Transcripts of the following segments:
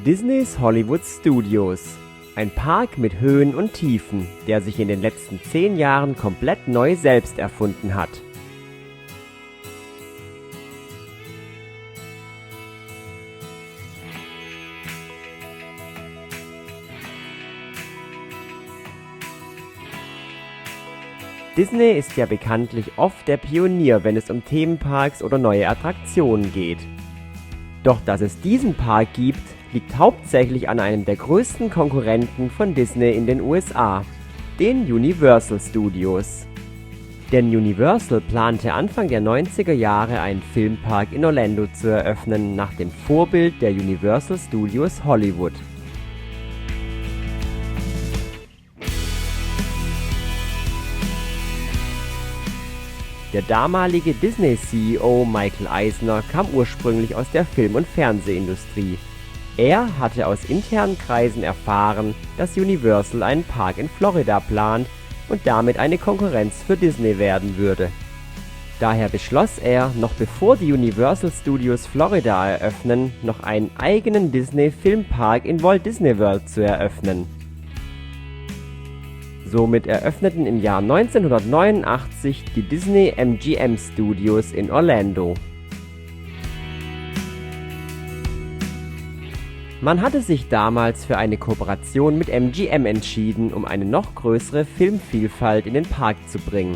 Disneys Hollywood Studios. Ein Park mit Höhen und Tiefen, der sich in den letzten 10 Jahren komplett neu selbst erfunden hat. Disney ist ja bekanntlich oft der Pionier, wenn es um Themenparks oder neue Attraktionen geht. Doch dass es diesen Park gibt, liegt hauptsächlich an einem der größten Konkurrenten von Disney in den USA, den Universal Studios. Denn Universal plante Anfang der 90er Jahre einen Filmpark in Orlando zu eröffnen, nach dem Vorbild der Universal Studios Hollywood. Der damalige Disney-CEO Michael Eisner kam ursprünglich aus der Film- und Fernsehindustrie. Er hatte aus internen Kreisen erfahren, dass Universal einen Park in Florida plant und damit eine Konkurrenz für Disney werden würde. Daher beschloss er, noch bevor die Universal Studios Florida eröffnen, noch einen eigenen Disney-Filmpark in Walt Disney World zu eröffnen. Somit eröffneten im Jahr 1989 die Disney MGM Studios in Orlando. Man hatte sich damals für eine Kooperation mit MGM entschieden, um eine noch größere Filmvielfalt in den Park zu bringen.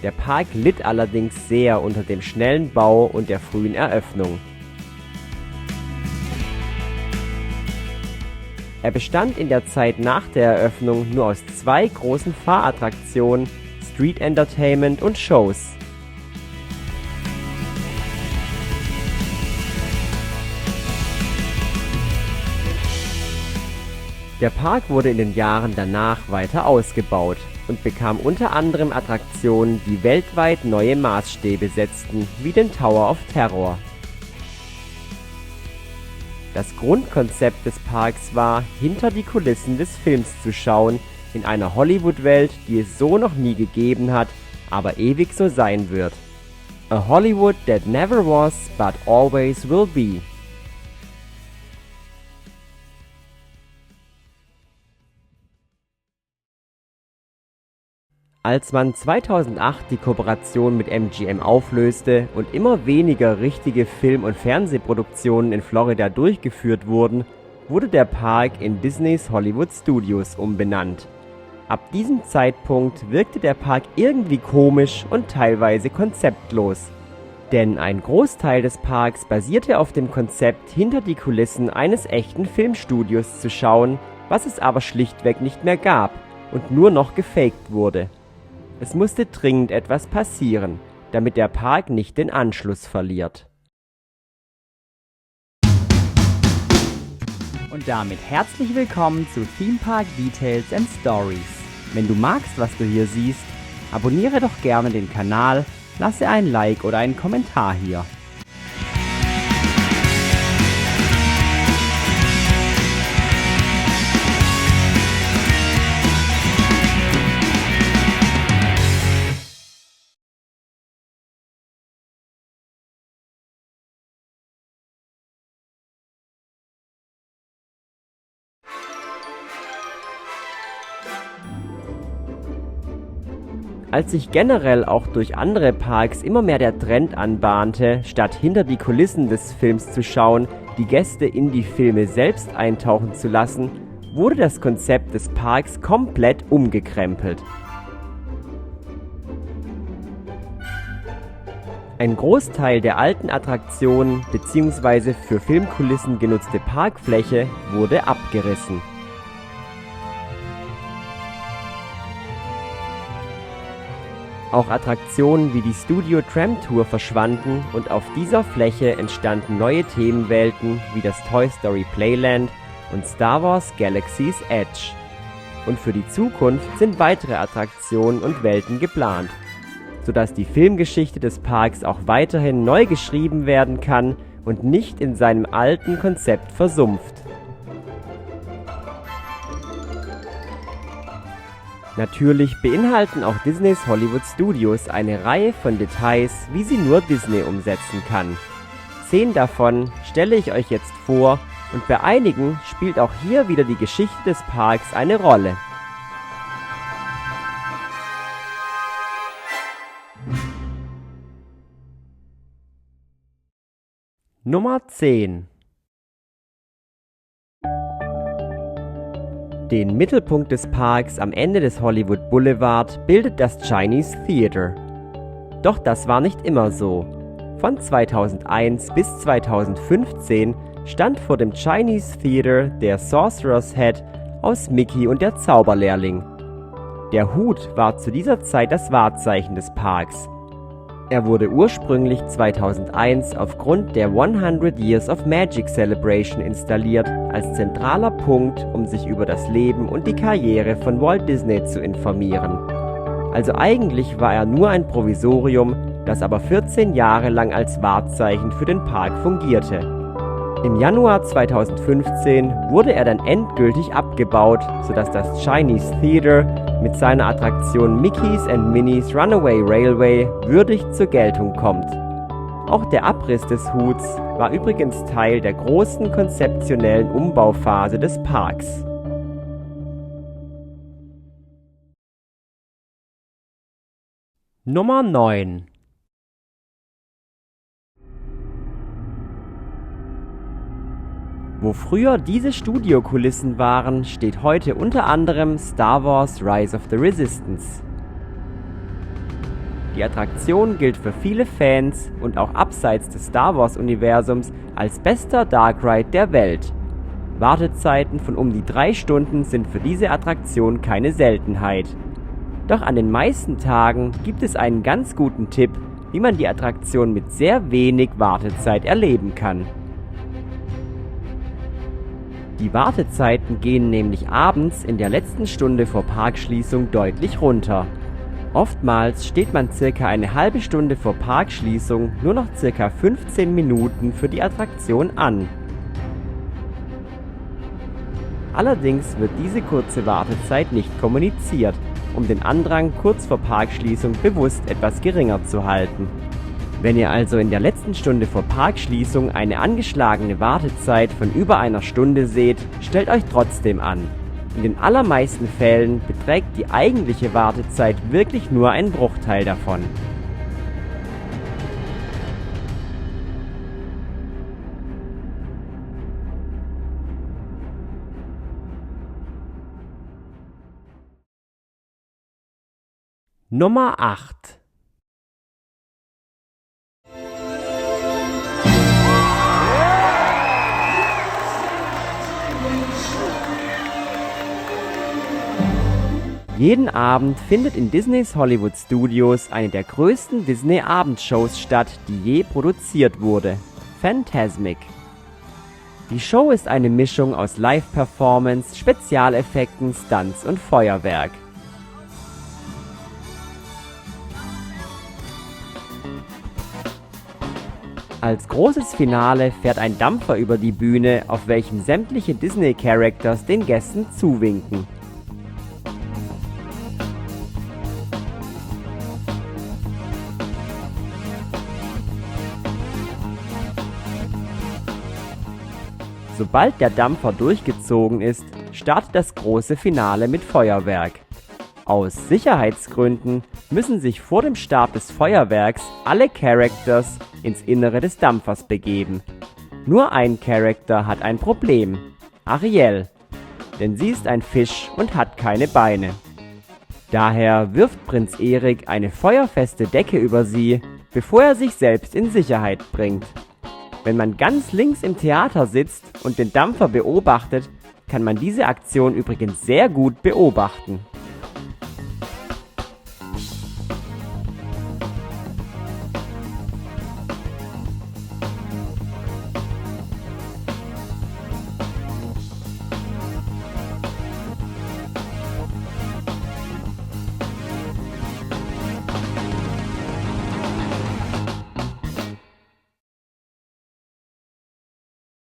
Der Park litt allerdings sehr unter dem schnellen Bau und der frühen Eröffnung. Er bestand in der Zeit nach der Eröffnung nur aus 2 großen Fahrattraktionen, Street Entertainment und Shows. Der Park wurde in den Jahren danach weiter ausgebaut und bekam unter anderem Attraktionen, die weltweit neue Maßstäbe setzten, wie den Tower of Terror. Das Grundkonzept des Parks war, hinter die Kulissen des Films zu schauen, in einer Hollywood-Welt, die es so noch nie gegeben hat, aber ewig so sein wird. A Hollywood that never was, but always will be. Als man 2008 die Kooperation mit MGM auflöste und immer weniger richtige Film- und Fernsehproduktionen in Florida durchgeführt wurden, wurde der Park in Disneys Hollywood Studios umbenannt. Ab diesem Zeitpunkt wirkte der Park irgendwie komisch und teilweise konzeptlos. Denn ein Großteil des Parks basierte auf dem Konzept, hinter die Kulissen eines echten Filmstudios zu schauen, was es aber schlichtweg nicht mehr gab und nur noch gefaked wurde. Es musste dringend etwas passieren, damit der Park nicht den Anschluss verliert. Und damit herzlich willkommen zu Theme Park Details and Stories. Wenn du magst, was du hier siehst, abonniere doch gerne den Kanal, lasse ein Like oder einen Kommentar hier. Als sich generell auch durch andere Parks immer mehr der Trend anbahnte, statt hinter die Kulissen des Films zu schauen, die Gäste in die Filme selbst eintauchen zu lassen, wurde das Konzept des Parks komplett umgekrempelt. Ein Großteil der alten Attraktionen bzw. für Filmkulissen genutzte Parkfläche wurde abgerissen. Auch Attraktionen wie die Studio Tram Tour verschwanden und auf dieser Fläche entstanden neue Themenwelten wie das Toy Story Playland und Star Wars Galaxy's Edge. Und für die Zukunft sind weitere Attraktionen und Welten geplant, sodass die Filmgeschichte des Parks auch weiterhin neu geschrieben werden kann und nicht in seinem alten Konzept versumpft. Natürlich beinhalten auch Disneys Hollywood Studios eine Reihe von Details, wie sie nur Disney umsetzen kann. 10 davon stelle ich euch jetzt vor Und bei einigen spielt auch hier wieder die Geschichte des Parks eine Rolle. Nummer 10. Den Mittelpunkt des Parks am Ende des Hollywood Boulevard bildet das Chinese Theater. Doch das war nicht immer so. Von 2001 bis 2015 stand vor dem Chinese Theater der Sorcerer's Hat aus Mickey und der Zauberlehrling. Der Hut war zu dieser Zeit das Wahrzeichen des Parks. Er wurde ursprünglich 2001 aufgrund der 100 Years of Magic Celebration installiert, als zentraler Punkt, um sich über das Leben und die Karriere von Walt Disney zu informieren. Also eigentlich war er nur ein Provisorium, das aber 14 Jahre lang als Wahrzeichen für den Park fungierte. Im Januar 2015 wurde er dann endgültig abgebaut, sodass das Chinese Theater mit seiner Attraktion Mickey's and Minnie's Runaway Railway würdig zur Geltung kommt. Auch der Abriss des Huts war übrigens Teil der großen konzeptionellen Umbauphase des Parks. Nummer 9. Wo früher diese Studiokulissen waren, steht heute unter anderem Star Wars Rise of the Resistance. Die Attraktion gilt für viele Fans und auch abseits des Star Wars-Universums als bester Dark Ride der Welt. Wartezeiten von um die 3 Stunden sind für diese Attraktion keine Seltenheit. Doch an den meisten Tagen gibt es einen ganz guten Tipp, wie man die Attraktion mit sehr wenig Wartezeit erleben kann. Die Wartezeiten gehen nämlich abends in der letzten Stunde vor Parkschließung deutlich runter. Oftmals steht man circa eine halbe Stunde vor Parkschließung nur noch circa 15 Minuten für die Attraktion an. Allerdings wird diese kurze Wartezeit nicht kommuniziert, um den Andrang kurz vor Parkschließung bewusst etwas geringer zu halten. Wenn ihr also in der letzten Stunde vor Parkschließung eine angeschlagene Wartezeit von über einer Stunde seht, stellt euch trotzdem an. In den allermeisten Fällen beträgt die eigentliche Wartezeit wirklich nur einen Bruchteil davon. Nummer 8. Jeden Abend findet in Disneys Hollywood Studios eine der größten Disney-Abendshows statt, die je produziert wurde: Fantasmic. Die Show ist eine Mischung aus Live-Performance, Spezialeffekten, Stunts und Feuerwerk. Als großes Finale fährt ein Dampfer über die Bühne, auf welchem sämtliche Disney-Characters den Gästen zuwinken. Sobald der Dampfer durchgezogen ist, startet das große Finale mit Feuerwerk. Aus Sicherheitsgründen müssen sich vor dem Start des Feuerwerks alle Characters ins Innere des Dampfers begeben. Nur ein Charakter hat ein Problem: Ariel, denn sie ist ein Fisch und hat keine Beine. Daher wirft Prinz Erik eine feuerfeste Decke über sie, bevor er sich selbst in Sicherheit bringt. Wenn man ganz links im Theater sitzt und den Dampfer beobachtet, kann man diese Aktion übrigens sehr gut beobachten.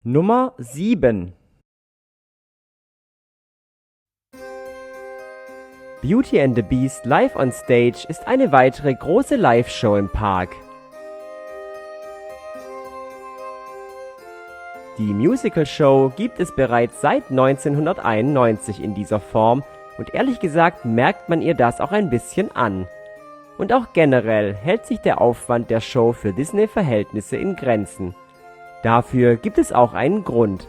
Nummer 7. Beauty and the Beast Live on Stage ist eine weitere große Live-Show im Park. Die Musical-Show gibt es bereits seit 1991 in dieser Form und ehrlich gesagt merkt man ihr das auch ein bisschen an. Und auch generell hält sich der Aufwand der Show für Disney-Verhältnisse in Grenzen. Dafür gibt es auch einen Grund.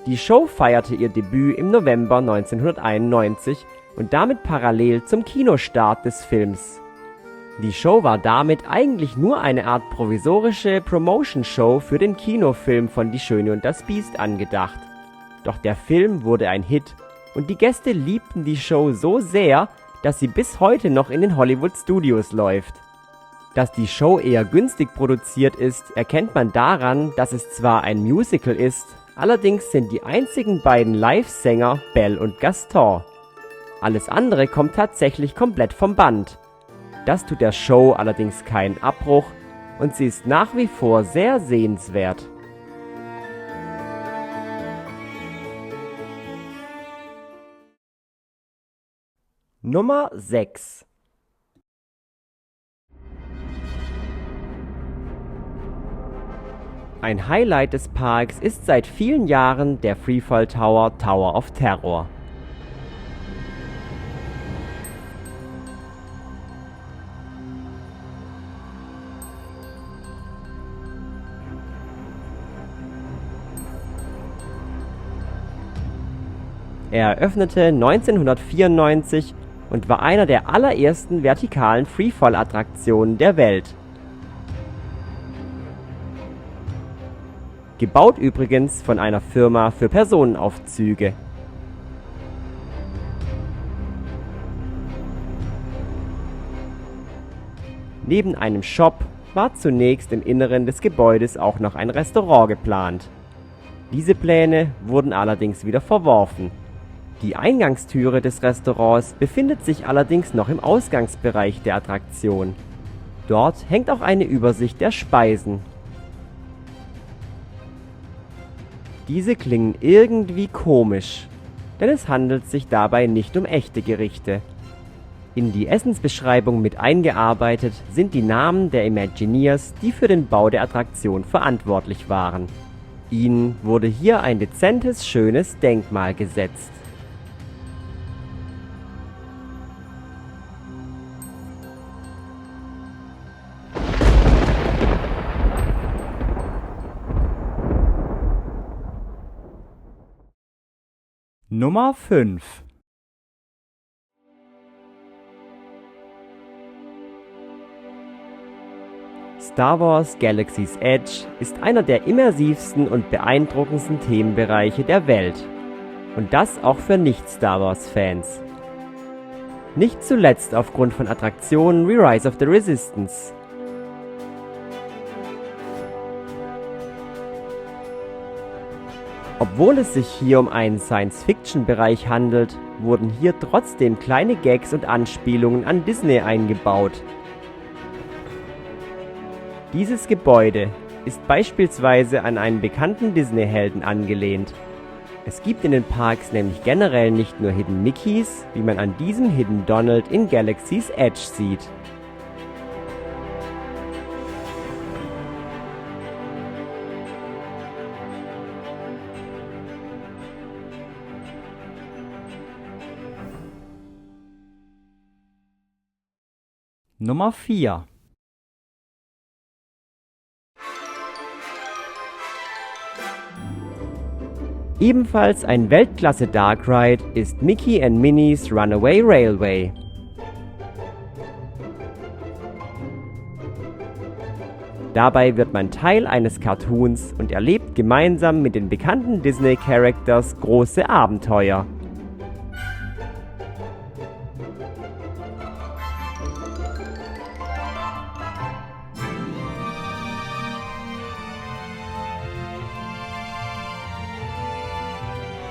Die Show feierte ihr Debüt im November 1991 und damit parallel zum Kinostart des Films. Die Show war damit eigentlich nur eine Art provisorische Promotion-Show für den Kinofilm von Die Schöne und das Biest angedacht. Doch der Film wurde ein Hit und die Gäste liebten die Show so sehr, dass sie bis heute noch in den Hollywood Studios läuft. Dass die Show eher günstig produziert ist, erkennt man daran, dass es zwar ein Musical ist, allerdings sind die einzigen beiden Live-Sänger Belle und Gaston. Alles andere kommt tatsächlich komplett vom Band. Das tut der Show allerdings keinen Abbruch und sie ist nach wie vor sehr sehenswert. Nummer 6. Ein Highlight des Parks ist seit vielen Jahren der Freefall Tower Tower of Terror. Er eröffnete 1994 und war einer der allerersten vertikalen Freefall-Attraktionen der Welt. Gebaut übrigens von einer Firma für Personenaufzüge. Neben einem Shop war zunächst im Inneren des Gebäudes auch noch ein Restaurant geplant. Diese Pläne wurden allerdings wieder verworfen. Die Eingangstüre des Restaurants befindet sich allerdings noch im Ausgangsbereich der Attraktion. Dort hängt auch eine Übersicht der Speisen. Diese klingen irgendwie komisch, denn es handelt sich dabei nicht um echte Gerichte. In die Essensbeschreibung mit eingearbeitet sind die Namen der Imagineers, die für den Bau der Attraktion verantwortlich waren. Ihnen wurde hier ein dezentes, schönes Denkmal gesetzt. Nummer 5. Star Wars Galaxy's Edge ist einer der immersivsten und beeindruckendsten Themenbereiche der Welt. Und das auch für Nicht-Star Wars-Fans. Nicht zuletzt aufgrund von Attraktionen wie Rise of the Resistance. Obwohl es sich hier um einen Science-Fiction-Bereich handelt, wurden hier trotzdem kleine Gags und Anspielungen an Disney eingebaut. Dieses Gebäude ist beispielsweise an einen bekannten Disney-Helden angelehnt. Es gibt in den Parks nämlich generell nicht nur Hidden Mickeys, wie man an diesem Hidden Donald in Galaxy's Edge sieht. Nummer 4. Ebenfalls ein Weltklasse Dark Ride ist Mickey and Minnie's Runaway Railway. Dabei wird man Teil eines Cartoons und erlebt gemeinsam mit den bekannten Disney-Characters große Abenteuer.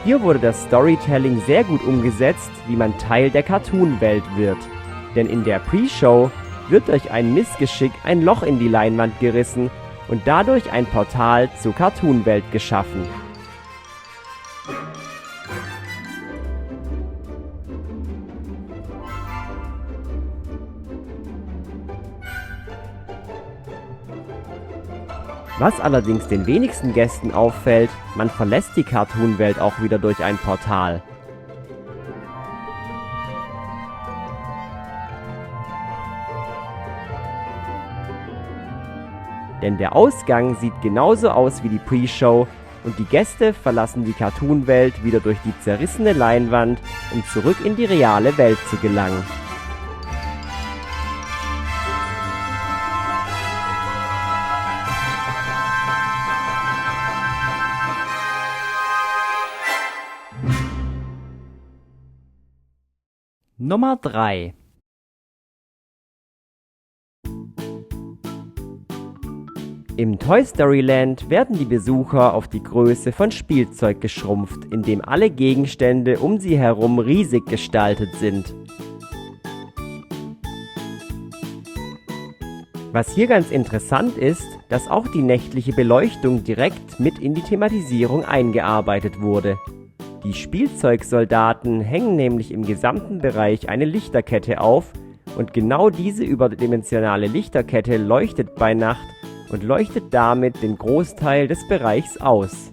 Hier wurde das Storytelling sehr gut umgesetzt, wie man Teil der Cartoon-Welt wird. Denn in der Pre-Show wird durch ein Missgeschick ein Loch in die Leinwand gerissen und dadurch ein Portal zur Cartoon-Welt geschaffen. Was allerdings den wenigsten Gästen auffällt, man verlässt die Cartoon-Welt auch wieder durch ein Portal. Denn der Ausgang sieht genauso aus wie die Pre-Show und die Gäste verlassen die Cartoon-Welt wieder durch die zerrissene Leinwand, um zurück in die reale Welt zu gelangen. Nummer 3. Im Toy Story Land werden die Besucher auf die Größe von Spielzeug geschrumpft, indem alle Gegenstände um sie herum riesig gestaltet sind. Was hier ganz interessant ist, dass auch die nächtliche Beleuchtung direkt mit in die Thematisierung eingearbeitet wurde. Die Spielzeugsoldaten hängen nämlich im gesamten Bereich eine Lichterkette auf und genau diese überdimensionale Lichterkette leuchtet bei Nacht und leuchtet damit den Großteil des Bereichs aus.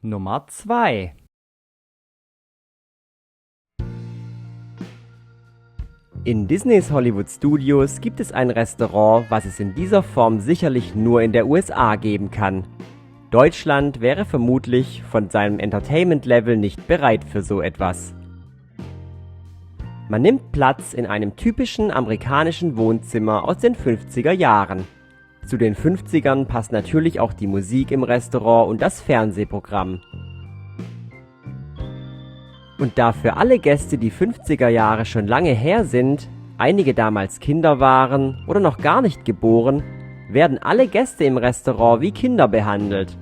Nummer 2. In Disneys Hollywood Studios gibt es ein Restaurant, was es in dieser Form sicherlich nur in der USA geben kann. Deutschland wäre vermutlich von seinem Entertainment-Level nicht bereit für so etwas. Man nimmt Platz in einem typischen amerikanischen Wohnzimmer aus den 50er Jahren. Zu den 50ern passt natürlich auch die Musik im Restaurant und das Fernsehprogramm. Und da für alle Gäste die 50er Jahre schon lange her sind, einige damals Kinder waren oder noch gar nicht geboren, werden alle Gäste im Restaurant wie Kinder behandelt.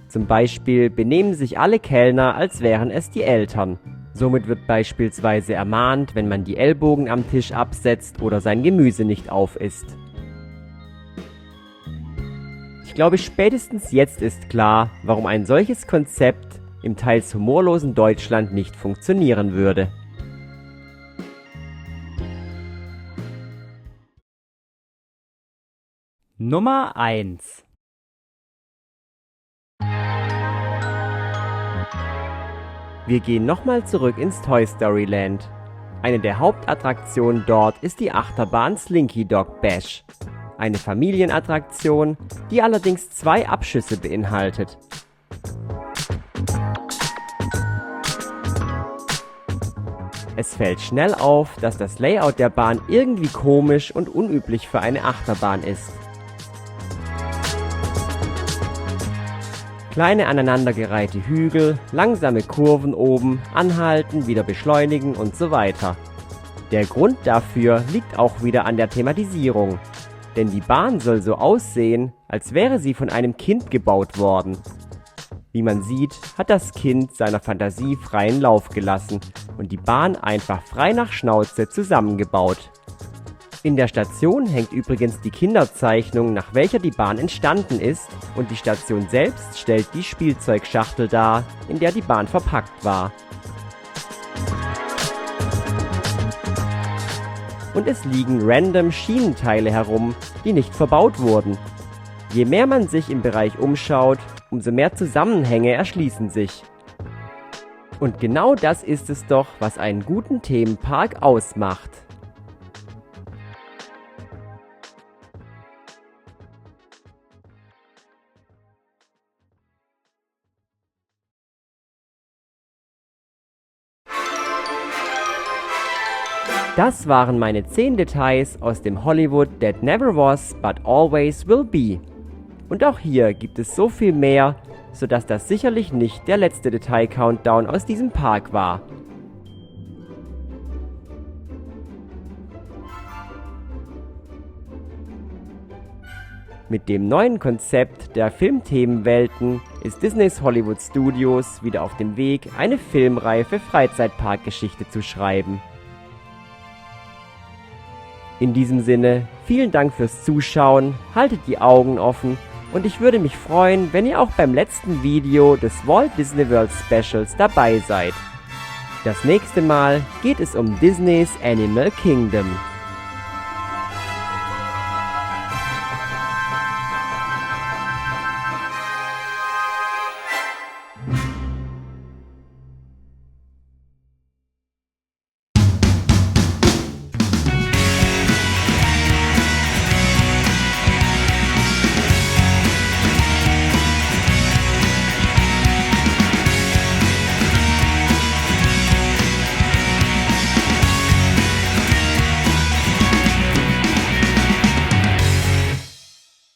Zum Beispiel benehmen sich alle Kellner, als wären es die Eltern. Somit wird beispielsweise ermahnt, wenn man die Ellbogen am Tisch absetzt oder sein Gemüse nicht aufisst. Ich glaube, spätestens jetzt ist klar, warum ein solches Konzept im teils humorlosen Deutschland nicht funktionieren würde. Nummer 1. Wir gehen nochmal zurück ins Toy Story Land. Eine der Hauptattraktionen dort ist die Achterbahn Slinky Dog Bash. Eine Familienattraktion, die allerdings 2 Abschüsse beinhaltet. Es fällt schnell auf, dass das Layout der Bahn irgendwie komisch und unüblich für eine Achterbahn ist. Kleine aneinandergereihte Hügel, langsame Kurven oben, anhalten, wieder beschleunigen und so weiter. Der Grund dafür liegt auch wieder an der Thematisierung, denn die Bahn soll so aussehen, als wäre sie von einem Kind gebaut worden. Wie man sieht, hat das Kind seiner Fantasie freien Lauf gelassen und die Bahn einfach frei nach Schnauze zusammengebaut. In der Station hängt übrigens die Kinderzeichnung, nach welcher die Bahn entstanden ist, und die Station selbst stellt die Spielzeugschachtel dar, in der die Bahn verpackt war. Und es liegen random Schienenteile herum, die nicht verbaut wurden. Je mehr man sich im Bereich umschaut, umso mehr Zusammenhänge erschließen sich. Und genau das ist es doch, was einen guten Themenpark ausmacht. Das waren meine 10 Details aus dem Hollywood That Never Was But Always Will Be. Und auch hier gibt es so viel mehr, sodass das sicherlich nicht der letzte Detail-Countdown aus diesem Park war. Mit dem neuen Konzept der Filmthemenwelten ist Disneys Hollywood Studios wieder auf dem Weg, eine filmreife Freizeitparkgeschichte zu schreiben. In diesem Sinne, vielen Dank fürs Zuschauen, haltet die Augen offen Und ich würde mich freuen, wenn ihr auch beim letzten Video des Walt Disney World Specials dabei seid. Das nächste Mal geht es um Disneys Animal Kingdom.